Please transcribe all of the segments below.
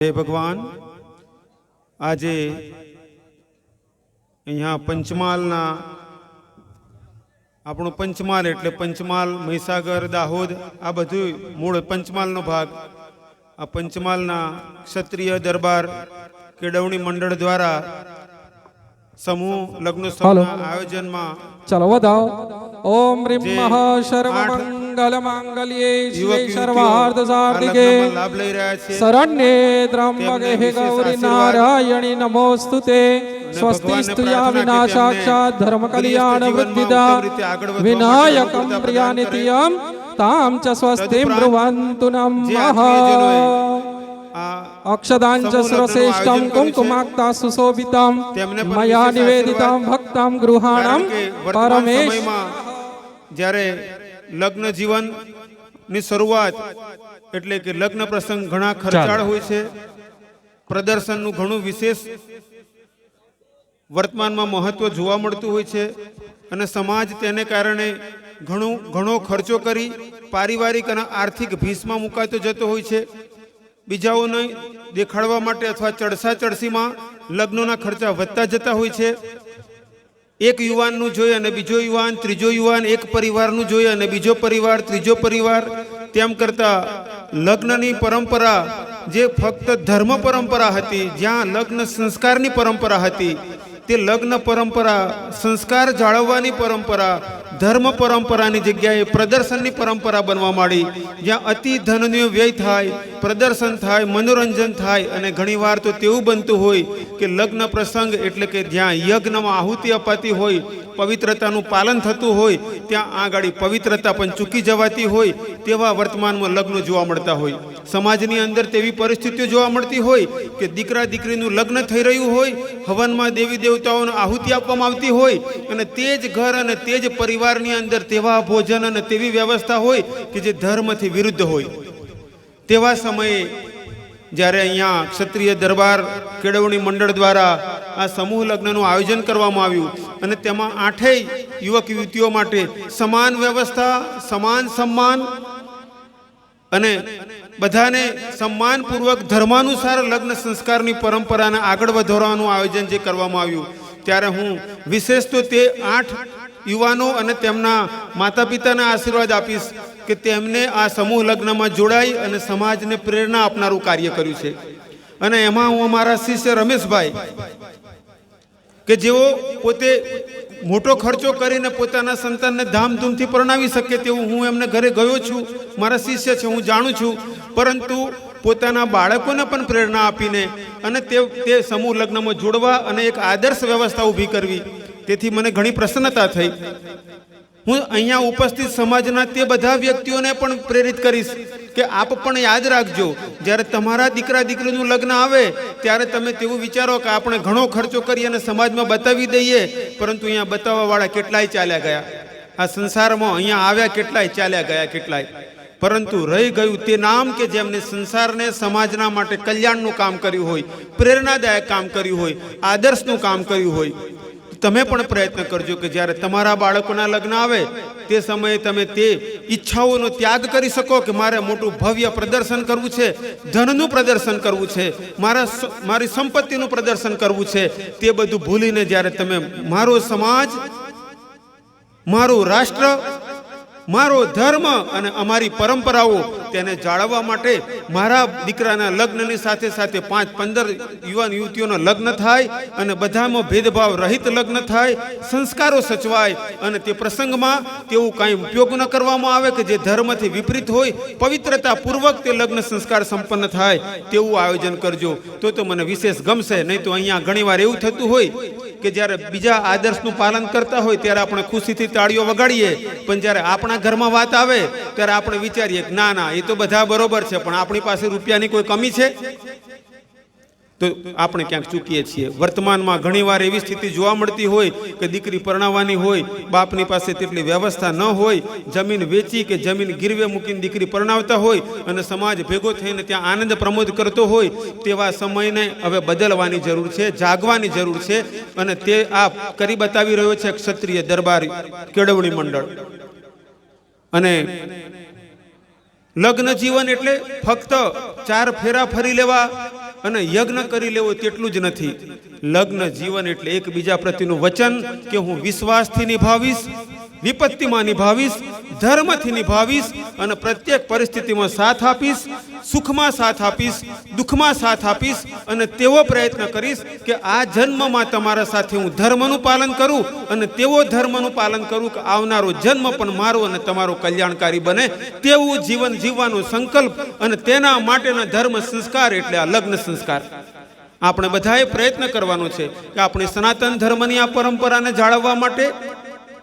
હે ભગવાન, આજે અહીંયા પંચમહાલના આપણો પંચમહાલ એટલે પંચમહાલ, મહીસાગર, દાહોદ આ બધું મૂળ પંચમહાલનો ભાગ. આ પંચમહાલના ક્ષત્રિય દરબાર કેળવણી મંડળ દ્વારા સમૂહ લગ્નોત્સવના આયોજનમાં ચલો વધાવો. ઓમ રીમ મહા સર્વ મંગલ માંગલ્યે શિવે સર્વાર્થ સાધિકે લાભ લઈ રહ્યા છે. શરણ્યે ત્રંબકે ગૌરી નારાયણી નમોસ્તુતે. સ્વસ્તિ સ્તુયામિના સાક્ષાત ધર્મ કલ્યાણ વૃદ્ધિદા વિનાયકમ પ્રિયાનિત્યમ તામ ચ સ્વસ્તિમ બ્રુવન્તુ નમઃ. અક્ષદાંચ શ્રેષ્ઠમ કુંકુમાક્તા સુશોભિતમ મયા નિવેદિતમ ભક્તમ ગૃહાણમ પરમેશ. જ્યારે લગ્ન જીવન ની શરૂઆત એટલે કે લગ્ન પ્રસંગ ઘણા ખર્ચાળ હોય છે. પ્રદર્શનનું ઘણું વિશેષ વર્તમાનમાં મહત્વ જોવા મળતું હોય છે અને સમાજ તેને કારણે ઘણો ખર્ચો કરી પારિવારિક અને આર્થિક ભીસમાં મુકાતો જતો હોય છે. બીજાઓને દેખાડવા માટે અથવા ચડસા ચડસીમાં લગ્નોના ખર્ચા વધતા જતા હોય છે. એક યુવાનનું જોઈએ અને બીજો યુવાન, ત્રીજો યુવાન, એક પરિવારનું જોઈએ અને બીજો પરિવાર, ત્રીજો પરિવાર, તેમ કરતા લગ્નની પરંપરા જે ફક્ત ધર્મ પરંપરા હતી, જ્યાં લગ્ન સંસ્કારની પરંપરા હતી, તે લગ્ન પરંપરા સંસ્કાર જાળવવાની પરંપરા ધર્મ પરંપરાની જગ્યાએ પ્રદર્શનની પરંપરા બનવા માંડી, જ્યાં અતિ ધનનો વ્યય થાય, પ્રદર્શન થાય, મનોરંજન થાય. અને ઘણીવાર તો તેવું બનતું હોય કે લગ્ન પ્રસંગ એટલે કે જ્યાં યજ્ઞમાં આહુતિ અપાતી હોય, પવિત્રતાનું પાલન થતું હોય, ત્યાં આગળ પવિત્રતા પણ ચૂકી જવાતી હોય તેવા વર્તમાનમાં લગ્નો જોવા મળતા હોય. સમાજની અંદર તેવી પરિસ્થિતિઓ જોવા મળતી હોય કે દીકરા દીકરીનું લગ્ન થઈ રહ્યું હોય, હવનમાં દેવી દેવતાઓને આહુતિ આપવામાં આવતી હોય અને તે જ ઘર અને તે જ પરિવારની અંદર તેવા ભોજન અને તેવી વ્યવસ્થા હોય કે જે ધર્મથી વિરુદ્ધ હોય. તેવા સમયે જ્યારે અહીંયા ક્ષત્રિય દરબાર કેળવણી મંડળ દ્વારા આ સમૂહ લગ્નનું આયોજન કરવામાં આવ્યું અને તેમાં 8 યુવક યુવતીઓ માટે સમાન વ્યવસ્થા, સમાન સન્માન અને બધાને સન્માનપૂર્વક ધર્માનુસાર લગ્ન સંસ્કારની પરંપરાને આગળ વધારવાનું આયોજન જે કરવામાં આવ્યું, ત્યારે હું વિશેષ તો તે 8 યુવાનો અને તેમના માતા પિતાને આશીર્વાદ આપીશ કે તેમને આ સમૂહ લગ્નમાં જોડાઈ અને સમાજને પ્રેરણા આપનારું કાર્ય કર્યું છે. અને એમાં હું અમારા શિષ્ય રમેશભાઈ કે જેઓ પોતે મોટો ખર્ચો કરીને પોતાના સંતાનને ધામધૂમથી પરણાવી શકે તેવું હું એમને ઘરે ગયો છું, મારા શિષ્ય છે, હું જાણું છું. પરંતુ પોતાના બાળકોને પણ પ્રેરણા આપીને અને તે સમૂહ લગ્નમાં જોડવા અને એક આદર્શ વ્યવસ્થા ઊભી કરવી, તેથી મને ઘણી પ્રસન્નતા થઈ. હું અહીંયા ઉપસ્થિત સમાજના તે બધા વ્યક્તિઓને પણ પ્રેરિત કરીશ કે આપ પણ યાદ રાખજો, જ્યારે તમારા દીકરા દીકરીનું લગ્ન આવે ત્યારે તમે તેવું વિચારો કે આપણે ઘણો ખર્ચો કરી અને સમાજમાં બતાવી દઈએ, પરંતુ અહીંયા બતાવવાવાળા કેટલાય ચાલ્યા ગયા, આ સંસારમાં અહીંયા આવ્યા કેટલાય ચાલ્યા ગયા કેટલાય. પરંતુ રહી ગયું તે નામ કે જેમને સંસારને સમાજના માટે કલ્યાણનું કામ કર્યું હોય, પ્રેરણાદાયક કામ કર્યું હોય, આદર્શનું કામ કર્યું હોય. તમે પણ પ્રયત્ન કરજો કે જ્યારે તમારા બાળકોના લગ્ન આવે તે સમયે તમે તે ઈચ્છાઓનો ત્યાગ કરી શકો કે મારે મોટું ભવ્ય પ્રદર્શન કરવું છે, ધનનું પ્રદર્શન કરવું છે, મારી સંપત્તિનું પ્રદર્શન કરવું છે. તે બધું ભૂલીને જ્યારે તમે મારો સમાજ, મારું રાષ્ટ્ર, મારો ધર્મ અને અમારી પરંપરાઓ તેને જાળવવા માટે મારા દીકરાના લગ્નની સાથે સાથે 5-15 યુવાન યુવતીઓના લગ્ન થાય અને બધામાં ભેદભાવ રહિત લગ્ન થાય, સંસ્કારો સચવાય અને તે પ્રસંગમાં તેવું કાંઈ ઉપયોગ ન કરવામાં આવે કે જે ધર્મથી વિપરીત હોય, પવિત્રતાપૂર્વક તે લગ્ન સંસ્કાર સંપન્ન થાય તેવું આયોજન કરજો. તો મને વિશેષ ગમશે. નહીં તો અહીંયા ઘણીવાર એવું થતું હોય કે જ્યારે બીજા આદર્શનું પાલન કરતા હોય ત્યારે આપણે ખુશીથી તાળીઓ વગાડીએ, પણ જ્યારે આપણા ઘરમાં વાત આવે ત્યારે આપણે વિચારીએ કે ના ના, એ તો બધા બરોબર છે, પણ આપણી પાસે રૂપિયાની કોઈ કમી છે, તો આપણે ક્યાંક ચૂકીએ છીએ. વર્તમાનમાં ઘણીવાર એવી સ્થિતિ જોવા મળતી હોય કે દીકરી પરણાવવાની હોય, બાપની પાસે તેટલી વ્યવસ્થા ન હોય, જમીન વેચી કે જમીન ગીરવે મૂકીને દીકરી પરણાવતા હોય અને સમાજ ભેગો થઈને ત્યાં આનંદ પ્રમોદ કરતો હોય. તેવા સમયને હવે બદલવાની જરૂર છે, જાગવાની જરૂર છે અને તે આ કરી બતાવી રહ્યો છે ક્ષત્રિય દરબાર કેળવણી મંડળ. અને લગ્ન જીવન એટલે ફક્ત 4 ફેરા ફરી લેવા અને યજ્ઞ કરી લેવો તેટલું જ નથી. લગ્ન જીવન એટલે એકબીજા પ્રત્યેનું વચન કે હું વિશ્વાસથી નિભાવીશ, વિપત્તિમાં નિભાવીશ, ધર્મથી નિભાવીશ અને પ્રત્યેક પરિસ્થિતિમાં સાથ આપીશ, સુખમાં સાથ આપીશ, દુઃખમાં સાથ આપીશ અને તેવો પ્રયત્ન કરીશ કે આ જન્મમાં તમારા સાથે હું ધર્મનું પાલન કરું અને તેવો ધર્મનું પાલન કરું કે આવનારો જન્મ પણ મારો અને તમારો કલ્યાણકારી બને તેવું જીવન જીવવાનો સંકલ્પ અને તેના માટેના ધર્મ સંસ્કાર એટલે આ લગ્ન સંસ્કાર આપણે બધાએ પ્રયત્ન કરવાનો છે કે આપણી સનાતન ધર્મની આ પરંપરાને જાળવવા માટે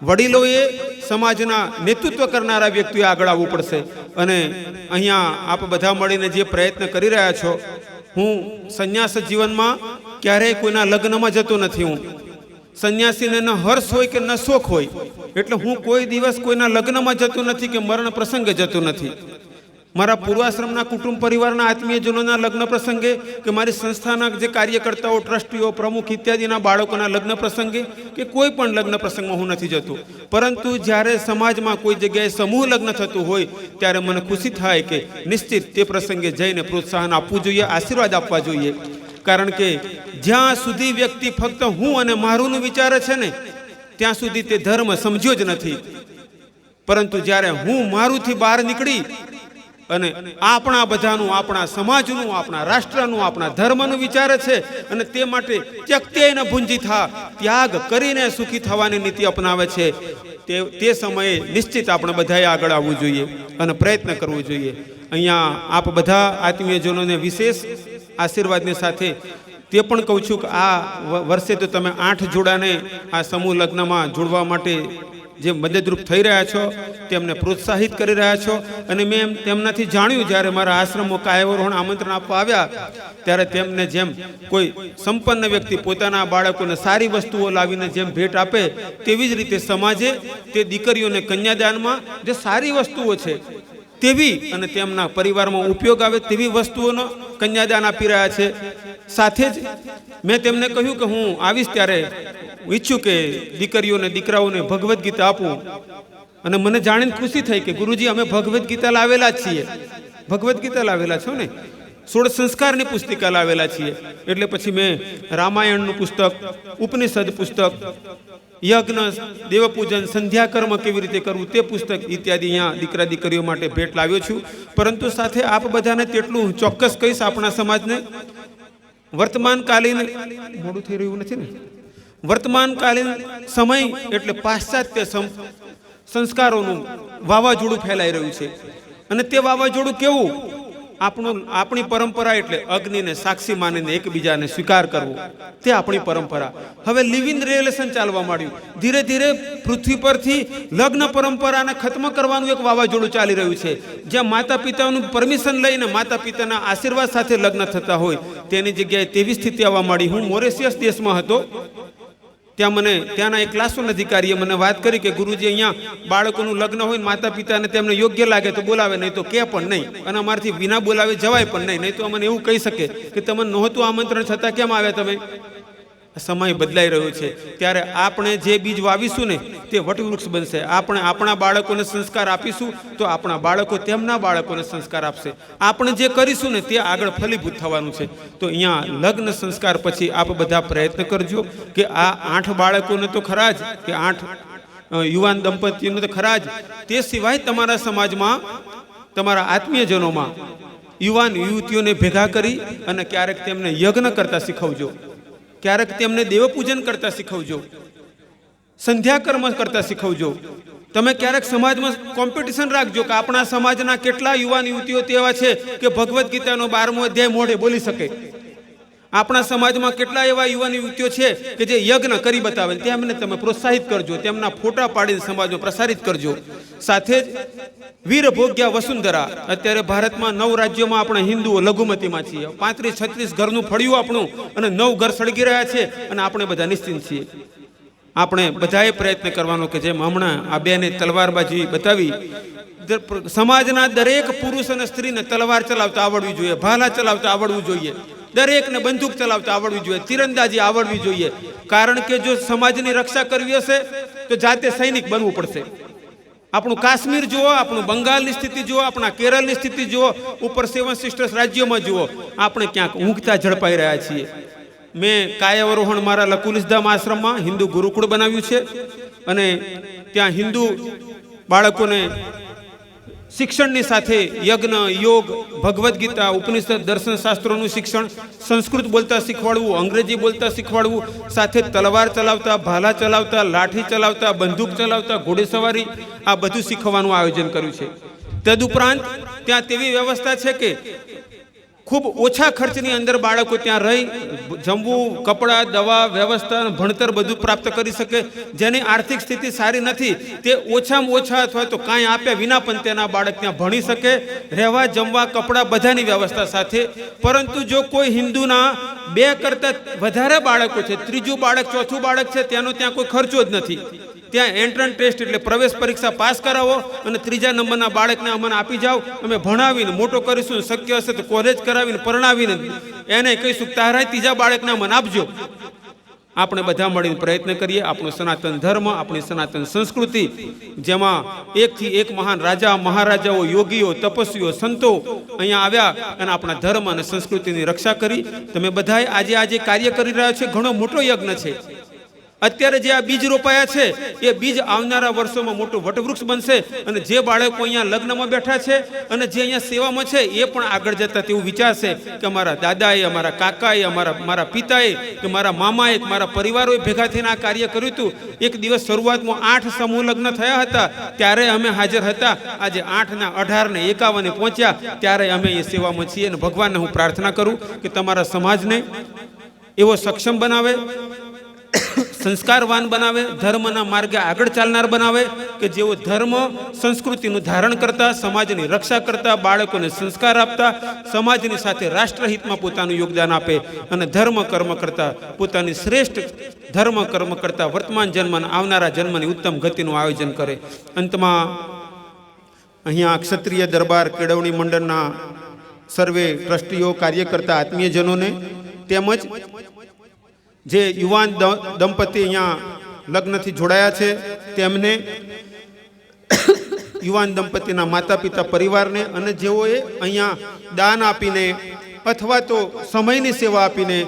વડીલોએ, સમાજના નેતૃત્વ કરનારા વ્યક્તિઓએ આગળ આવવું પડશે. અને અહીંયા આપ બધા મળીને જે પ્રયત્ન કરી રહ્યા છો, હું સંન્યાસ જીવનમાં ક્યારેય કોઈના લગ્નમાં જતો નથી. હું સંન્યાસીને ન હર્ષ હોય કે ન શોખ હોય, એટલે હું કોઈ દિવસ કોઈના લગ્નમાં જતો નથી કે મરણ પ્રસંગે જતો નથી. મારા પૂર્વાશ્રમના કુટુંબ પરિવારના આત્મીયજનોના લગ્ન પ્રસંગે કે મારી સંસ્થાના જે કાર્યકર્તાઓ, ટ્રસ્ટીઓ, પ્રમુખ ઇત્યાદિના બાળકોના લગ્ન પ્રસંગે કે કોઈ પણ લગ્ન પ્રસંગમાં હું નથી જતો. પરંતુ જ્યારે સમાજમાં કોઈ જગ્યાએ સમૂહ લગ્ન થતું હોય ત્યારે મને ખુશી થાય કે નિશ્ચિત તે પ્રસંગે જઈને પ્રોત્સાહન આપવું જોઈએ, આશીર્વાદ આપવા જોઈએ. કારણ કે જ્યાં સુધી વ્યક્તિ ફક્ત હું અને મારુંનું વિચારે છે ને ત્યાં સુધી તે ધર્મ સમજ્યો જ નથી. પરંતુ જ્યારે હું મારુંથી બહાર નીકળી અને આપણા બધાનું, આપણા સમાજનું, આપણા રાષ્ટ્રનું, આપણા ધર્મનું વિચારે છે અને તે માટે ત્યક્તેન ભુંજી થા, ત્યાગ કરીને સુખી થવાની નીતિ અપનાવે છે, તે સમયે નિશ્ચિત આપણે બધાએ આગળ આવવું જોઈએ અને પ્રયત્ન કરવો જોઈએ. અહીંયા આપ બધા આત્મીયજનોને વિશેષ આશીર્વાદની સાથે તે પણ કહું છું કે આ વર્ષે તો તમે 8 જોડાને આ સમૂહ લગ્નમાં જોડવા માટે જે મદદરૂપ થઈ રહ્યા છો, તેમને પ્રોત્સાહિત કરી રહ્યા છો. અને મેં તેમનાથી જાણ્યું, જ્યારે મારા આશ્રમો કાયાવરોહણ આમંત્રણ આપવા આવ્યા ત્યારે તેમને જેમ કોઈ સંપન્ન વ્યક્તિ પોતાના બાળકોને સારી વસ્તુઓ લાવીને જેમ ભેટ આપે, તેવી જ રીતે સમાજે તે દીકરીઓને કન્યાદાનમાં જે સારી વસ્તુઓ છે તેવી અને તેમના પરિવારમાં ઉપયોગ આવે તેવી વસ્તુઓનો કન્યાદાન આપી રહ્યા છે. સાથે જ મેં તેમને કહ્યું કે હું આવીશ ત્યારે ઈચ્છું કે દીકરીઓને, દીકરાઓને ભગવદ્ ગીતા આપું. અને મને જાણીને ખુશી થઈ કે ગુરુજી અમે ભગવદ્ ગીતા લાવેલા જ છીએ. ભગવદ્ ગીતા લાવેલા છો ને, 16 સંસ્કારની પુસ્તિકા લાવેલા છીએ. એટલે પછી મેં રામાયણનું પુસ્તક, ઉપનિષદ પુસ્તક, યજ્ઞ, દેવપૂજન, સંધ્યાકર્મ કેવી રીતે કરવું તે પુસ્તક ઇત્યાદિ અહીંયા દીકરા દીકરીઓ માટે ભેટ લાવ્યો છું. પરંતુ સાથે આપ બધાને તેટલું ચોક્કસ કહીશ, આપણા સમાજને વર્તમાનકાલીન, મોડું થઈ રહ્યું નથી ને, વર્તમાનકાલીન સમય એટલે પાશ્ચાત્ય સંસ્કારોનું વાવાઝોડું ફેલાઈ રહ્યું છે. અને તે વાવાઝોડું કેવું? આપણી પરંપરા એટલે અગ્નિને સાક્ષી માનીને એકબીજાને સ્વીકાર કરવો, તે આપણી પરંપરા. હવે લિવ ઇન રિલેશન ચાલવા માંડ્યું. ધીરે ધીરે પૃથ્વી પરથી લગ્ન પરંપરાને ખત્મ કરવાનું એક વાવાઝોડું ચાલી રહ્યું છે. જ્યાં માતા પિતાનું પરમિશન લઈને, માતા પિતાના આશીર્વાદ સાથે લગ્ન થતા હોય તેની જગ્યાએ તેવી સ્થિતિ આવવા માંડી. હું મોરેશિયસ દેશમાં હતો, ત્યાંના એક ક્લાસોના અધિકારીએ મને વાત કરી કે ગુરુજી, અહીંયા બાળકોનું લગ્ન હોય ને માતા પિતાને તેમને યોગ્ય લાગે તો બોલાવે, નહીં તો કે પણ નહીં. અને અમારથી વિના બોલાવે જવાય પણ નહીં. નહીં તો અમને એવું કહી શકે કે તમને નહોતું આમંત્રણ છતાં કેમ આવ્યા તમે? સમય બદલાઈ રહ્યો છે. ત્યારે આપણે જે બીજ વાવીશું ને તે વટવૃક્ષ બનશે. આપણે આપણા બાળકોને સંસ્કાર આપીશું તો આપણા બાળકો તેમના બાળકોને સંસ્કાર આપશે. આપણે જે કરીશું ને તે આગળ ફલીભૂત થવાનું છે. તો અહીંયા લગ્ન સંસ્કાર પછી આપ બધા પ્રયત્ન કરજો કે આ 8 બાળકોને તો ખરા જ, કે 8 યુવાન દંપતીઓને તો ખરા જ, તે સિવાય તમારા સમાજમાં, તમારા આત્મીયજનોમાં યુવાન યુવતીઓને ભેગા કરી અને ક્યારેક તેમને યજ્ઞ કરતા શીખવજો, ક્યારેક તેમને દેવપૂજન કરતા શીખવજો, સંધ્યાકર્મ કરતા શીખવજો. તમે ક્યારેક સમાજમાં કોમ્પિટિશન રાખજો કે આપણા સમાજના કેટલા યુવાન યુવતીઓ તેવા છે કે ભગવદ્ ગીતાનો 12મો અધ્યાય મોઢે બોલી શકે. આપણા સમાજમાં કેટલા એવા યુવાન યુવતીઓ છે કે જે યજ્ઞ કરી બતાવે, તેમને તમે પ્રોત્સાહિત કરજો, તેમના ફોટા પાડીને સમાજમાં પ્રસારિત કરજો. સાથે જ વીરભોગ્યા વસુંધરા, અત્યારે ભારતમાં 9 રાજ્યોમાં આપણે હિન્દુઓ લઘુમતીમાં છીએ. 35-36 ઘરનું ફળિયું આપણું, અને 9 ઘર સળગી રહ્યા છે અને આપણે બધા નિશ્ચિંત છીએ. આપણે બધાએ પ્રયત્ન કરવાનો કે જેમ હમણાં આ બેને તલવારબાજી બતાવી, સમાજના દરેક પુરુષ અને સ્ત્રીને તલવાર ચલાવતા આવડવી જોઈએ, ભાલા ચલાવતા આવડવું જોઈએ, દરેકને બંદૂક ચલાવતા આવડવી જોઈએ, તીરંદાજી આવડવી જોઈએ. કારણ કે જો સમાજની રક્ષા કરવી હશે તો જાતે સૈનિક બનવું પડશે. આપણું કાશ્મીર જુઓ, આપણું બંગાળની સ્થિતિ જુઓ, આપણા કેરળની સ્થિતિ જુઓ, ઉપર 7 સિસ્ટર્સ રાજ્યોમાં જુઓ, આપણે ક્યાંક ઊંઘતા ઝડપાઈ રહ્યા છીએ. મેં કાયાવરોહણ મારા લકુલિસધામ આશ્રમમાં હિન્દુ ગુરુકુળ બનાવ્યું છે અને ત્યાં હિન્દુ બાળકોને શિક્ષણની સાથે યજ્ઞ, યોગ, ભગવદ્ ગીતા, ઉપનિષદ, દર્શન શાસ્ત્રોનું શિક્ષણ, સંસ્કૃત બોલતા શીખવાડવું, અંગ્રેજી બોલતા શીખવાડવું, સાથે તલવાર ચલાવતા, ભાલા ચલાવતા, લાઠી ચલાવતા, બંદૂક ચલાવતા, ઘોડેસવારી, આ બધું શીખવાનું આયોજન કર્યું છે. તદુપરાંત ત્યાં તેવી વ્યવસ્થા છે કે ખૂબ ઓછા ખર્ચની અંદર બાળકો ત્યાં રહી જમવું, કપડાં, દવા, વ્યવસ્થા, ભણતર બધું પ્રાપ્ત કરી શકે. જેની આર્થિક સ્થિતિ સારી નથી તે ઓછામાં ઓછા અથવા તો કાંઈ આપ્યા વિના પણ તેના બાળક ત્યાં ભણી શકે, રહેવા, જમવા, કપડાં બધાની વ્યવસ્થા સાથે. પરંતુ જો કોઈ હિન્દુના 2 કરતાં વધારે બાળકો છે, ત્રીજું બાળક, ચોથું બાળક છે, તેનો ત્યાં કોઈ ખર્ચો જ નથી. ત્યાં એન્ટ્રન્સ ટેસ્ટ એટલે પ્રવેશ પરીક્ષા પાસ કરાવો અને 3જા નંબરના બાળકને અમને આપી જાઓ, અમે ભણાવીને મોટો કરીશું, શક્ય હશે તો કોલેજ કરાવીને પરણાવીને એને કહીશું તારા 3જા બાળકને અમને આપજો. આપણે બધા મળીને પ્રયત્ન કરીએ. આપણો સનાતન ધર્મ, આપણી સનાતન સંસ્કૃતિ, જેમાં એકથી એક મહાન રાજા, મહારાજાઓ, યોગીઓ, તપસ્વીઓ, સંતો અહીંયા આવ્યા અને આપણા ધર્મ અને સંસ્કૃતિની રક્ષા કરી. તમે બધાએ આજે કાર્ય કરી રહ્યા છે, ઘણો મોટો યજ્ઞ છે. અત્યારે જે આ બીજ રોપાયા છે એ બીજ આવનારા વર્ષોમાં મોટું વટવૃક્ષ બનશે અને જે બાળકો અહીંયા લગ્નમાં બેઠા છે અને જે અહીંયા સેવામાં છે એ પણ આગળ જતા તેવું વિચારશે કે અમારા દાદાએ, અમારા કાકાએ, મારા પિતાએ, કે મારા મામાએ, મારા પરિવારોએ ભેગા થઈને આ કાર્ય કર્યું હતું. એક દિવસ શરૂઆતમાં 8 સમૂહ લગ્ન થયા હતા ત્યારે અમે હાજર હતા. આજે 8 ના 18 ને 51 પહોંચ્યા ત્યારે અમે એ સેવામાં છીએ. અને ભગવાનને હું પ્રાર્થના કરું કે તમારા સમાજને એવો સક્ષમ બનાવે, સંસ્કારવાન બનાવે, ધર્મના માર્ગે આગળ ચાલનાર બનાવે કે જેઓ ધર્મ સંસ્કૃતિનું ધારણ કરતા, સમાજની રક્ષા કરતા, બાળકોને સંસ્કાર આપતા, સમાજની સાથે રાષ્ટ્રહિતમાં પોતાનું યોગદાન આપે અને ધર્મ કર્મ કરતા, પોતાની શ્રેષ્ઠ ધર્મ કર્મ કરતા વર્તમાન જન્મ, આવનારા જન્મની ઉત્તમ ગતિનું આયોજન કરે. અંતમાં અહીંયા ક્ષત્રિય દરબાર કેળવણી મંડળના સર્વે ટ્રસ્ટીઓ, કાર્યકર્તા, આત્મીયજનોને તેમજ જે યુવાન દંપતી અહીંયા લગ્નથી જોડાયા છે તેમને, યુવાન દંપતીના માતા પિતા, પરિવારને અને જેઓએ અહીંયા દાન આપીને અથવા તો સમયની સેવા આપીને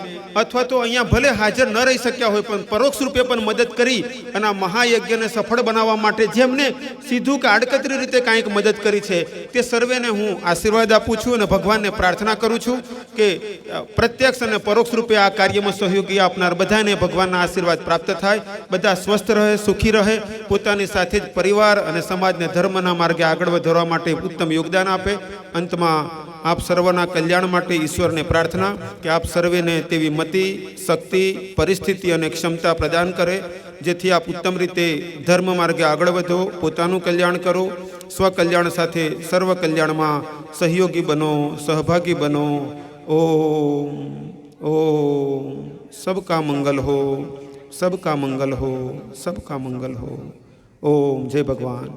અથવા તો અહીંયા ભલે હાજર ન રહી શક્યા હોય પણ પરોક્ષ રૂપે પણ મદદ કરી અને આ મહાયજ્ઞને સફળ બનાવવા માટે જેમને સીધું કે આડકતરી રીતે કાંઈક મદદ કરી છે તે સર્વેને હું આશીર્વાદ આપું છું અને ભગવાનને પ્રાર્થના કરું છું કે પ્રત્યક્ષ અને પરોક્ષ રૂપે આ કાર્યમાં સહયોગી આપનાર બધાને ભગવાનના આશીર્વાદ પ્રાપ્ત થાય, બધા સ્વસ્થ રહે, સુખી રહે, પોતાની સાથે જ પરિવાર અને સમાજને ધર્મના માર્ગે આગળ વધારવા માટે ઉત્તમ યોગદાન આપે. અંતમાં આપ સર્વના કલ્યાણ માટે ઈશ્વરને પ્રાર્થના કે આપ સર્વેને તેવી મતિ, શક્તિ, પરિસ્થિતિ અને ક્ષમતા પ્રદાન કરે જેથી આપ ઉત્તમ રીતે ધર્મ માર્ગે આગળ વધો, પોતાનું કલ્યાણ કરો, સ્વકલ્યાણ સાથે સર્વ કલ્યાણમાં સહયોગી બનો, સહભાગી બનો. ઓમ ઓમ સબકા મંગલ હો, સબકા મંગલ હો, સબકા મંગલ હો. ઓમ જય ભગવાન.